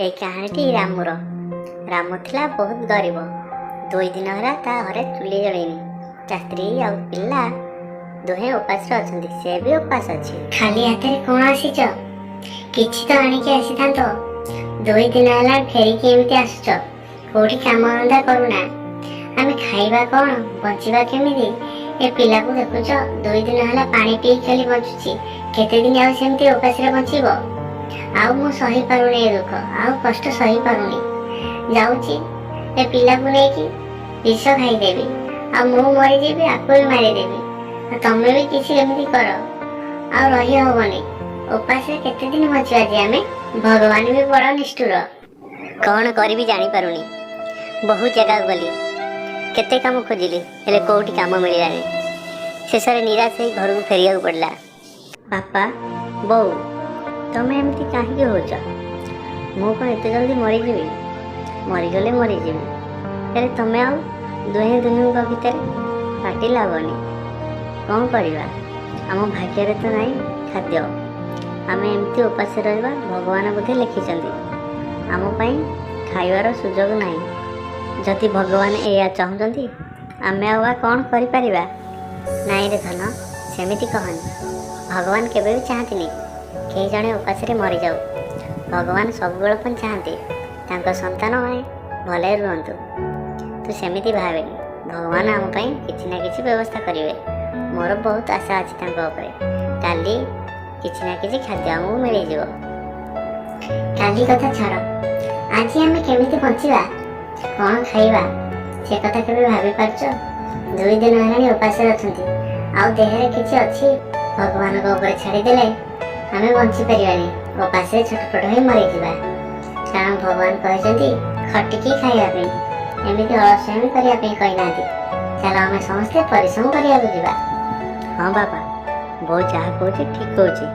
এই କାହାଣୀଟି ରାମୁର। ରାମୁ ଥିଲା ବହୁତ ଗରିବ। 2 ଦିନ ହେଲା ତା ଘରେ ଚୁଲି ଜଳେଇନି। ତା ସ୍ତ୍ରୀ ଆଉ ପିଲା ଦୁହେଁ ଉପାସରେ ଅଛନ୍ତି। ସେ ବି ଉପାସ ଅଛି। ଖାଲି ହାତରେ କଣ ଆସିଛ? କିଛି ତ ଆଣିକି ଆସିଥାନ୍ତ। 2 ଦିନ ହେଲା ଫେରିକି ଏମିତି ଆସୁଛ। କୋଉଠି କାମ ଧନ୍ଦା କରୁନା। ଆମେ ଖାଇବା କଣ, ବଞ୍ଚିବା କେମିତି? ଏ ପିଲାକୁ ଦେଖୁଛ, 2 ଦିନ ହେଲା ପାଣି ପିଇ ଖାଲି ବଞ୍ଚୁଛି। କେତେ ଦିନ ଆଉ ସେମିତି ଉପାସରେ ବଞ୍ଚିବ? ଆଉ ମୁଁ ସହିପାରୁନି ଏ ଦୁଃଖ, ଆଉ କଷ୍ଟ ସହିପାରୁନି। ଯାଉଛି ଏ ପିଲାକୁ ନେଇକି ବିଷ ଖାଇଦେବି, ଆଉ ମୁଁ ମରିଯିବି, ଆକୁ ବି ମାରିଦେବି। ତମେ ବି କିଛି ଏମିତି କର, ଆଉ ରହି ହବନି। ଉପାସରେ କେତେ ଦିନ ବଞ୍ଚିବା ଯେ ଆମେ? ଭଗବାନ ବି ବଡ଼ ନିଷ୍ଠୁର। କଣ କରିବି ଜାଣିପାରୁନି। ବହୁତ ଜାଗାକୁ ଗଲି, କେତେ କାମ ଖୋଜିଲି, ହେଲେ କୋଉଠି କାମ ମିଳିଲାନି। ଶେଷରେ ନିରାଶ ହେଇ ଘରକୁ ଫେରିବାକୁ ପଡ଼ିଲା। ବାପା, ବୋଉ, ତମେ ଏମିତି କାହିଁକି ହଉଛ? ମୁଁ କ'ଣ ଏତେ ଜଲ୍ଦି ମରିଯିବି? ମରିଗଲେ ମରିଯିବି, ହେଲେ ତମେ ଆଉ ଦୁହେଁଙ୍କ ଭିତରେ ପାଟି ଲାଗନି। କ'ଣ କରିବା? ଆମ ଭାଗ୍ୟରେ ତ ନାହିଁ ଖାଦ୍ୟ। ଆମେ ଏମିତି ଉପାସରେ ରହିବା ଭଗବାନ ବୋଧେ ଲେଖିଛନ୍ତି। ଆମ ପାଇଁ ଖାଇବାର ସୁଯୋଗ ନାହିଁ। ଯଦି ଭଗବାନ ଏଇଆ ଚାହୁଁଛନ୍ତି, ଆମେ ଆଉ କ'ଣ କରିପାରିବା? ନାଇଁରେ ଧନ, ସେମିତି କହନି। ଭଗବାନ କେବେ ବି ଚାହାନ୍ତିନି କେହି ଜଣେ ଉପାସରେ ମରିଯାଉ। ଭଗବାନ ସବୁବେଳେ ପାଇଁ ଚାହାନ୍ତି ତାଙ୍କ ସନ୍ତାନମାନେ ଭଲରେ ରୁହନ୍ତୁ। ତୁ ସେମିତି ଭାବେନି। ଭଗବାନ ଆମ ପାଇଁ କିଛି ନା କିଛି ବ୍ୟବସ୍ଥା କରିବେ। ମୋର ବହୁତ ଆଶା ଅଛି ତାଙ୍କ ଉପରେ। କାଲି କିଛି ନା କିଛି ଖାଦ୍ୟ ଆମକୁ ମିଳିଯିବ। କାଲି କଥା ଛାଡ଼, ଆଜି ଆମେ କେମିତି ବଞ୍ଚିବା, କ'ଣ ଖାଇବା, ସେ କଥା କେବେ ଭାବିପାରୁଛ? 2 ଦିନ ହେଲାଣି ଉପାସରେ ଅଛନ୍ତି, ଆଉ ଦେହରେ କିଛି ଅଛି? ଭଗବାନଙ୍କ ଉପରେ ଛାଡ଼ିଦେଲେ ଆମେ ବଞ୍ଚିପାରିବାନି। ଉପାସରେ ଛଟପଟ ହୋଇ ମରିଯିବା। କାରଣ ଭଗବାନ କହିଛନ୍ତି ଖଟିକି ଖାଇବା ପାଇଁ, ଏମିତି ଅଳସ୍ୟାମି କରିବା ପାଇଁ କହିନାହାନ୍ତି। ଚାଲ ଆମେ ସମସ୍ତେ ପରିଶ୍ରମ କରିବାକୁ ଯିବା। ହଁ ବାବା, ବୋଉ ଯାହା କହୁଛି ଠିକ୍ କହୁଛି।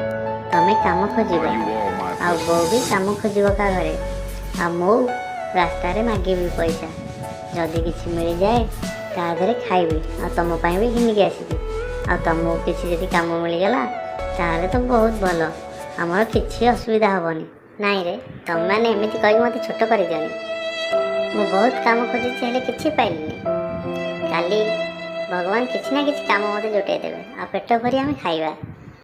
ତମେ କାମ ଖୋଜିବ, ଆଉ ବୋଉ ବି କାମ ଖୋଜିବ କାହା ଘରେ, ଆଉ ମୁଁ ରାସ୍ତାରେ ମାଗିବି ପଇସା। ଯଦି କିଛି ମିଳିଯାଏ ତା ଦେହରେ ଖାଇବି, ଆଉ ତମ ପାଇଁ ବି ଘିନିକି ଆସିବି। ଆଉ ତମକୁ କିଛି ଯଦି କାମ ମିଳିଗଲା ତାହେଲେ ତ ବହୁତ ଭଲ, ଆମର କିଛି ଅସୁବିଧା ହବନି। ନାଇଁରେ, ତମେମାନେ ଏମିତି କହି ମୋତେ ଛୋଟ କରିଦିଅନି। ମୁଁ ବହୁତ କାମ ଖୋଜିଛି, ହେଲେ କିଛି ପାଇଲିନି। କାଲି ଭଗବାନ କିଛି ନା କିଛି କାମ ମୋତେ ଜୁଟେଇ ଦେବେ, ଆଉ ପେଟ ଭରି ଆମେ ଖାଇବା।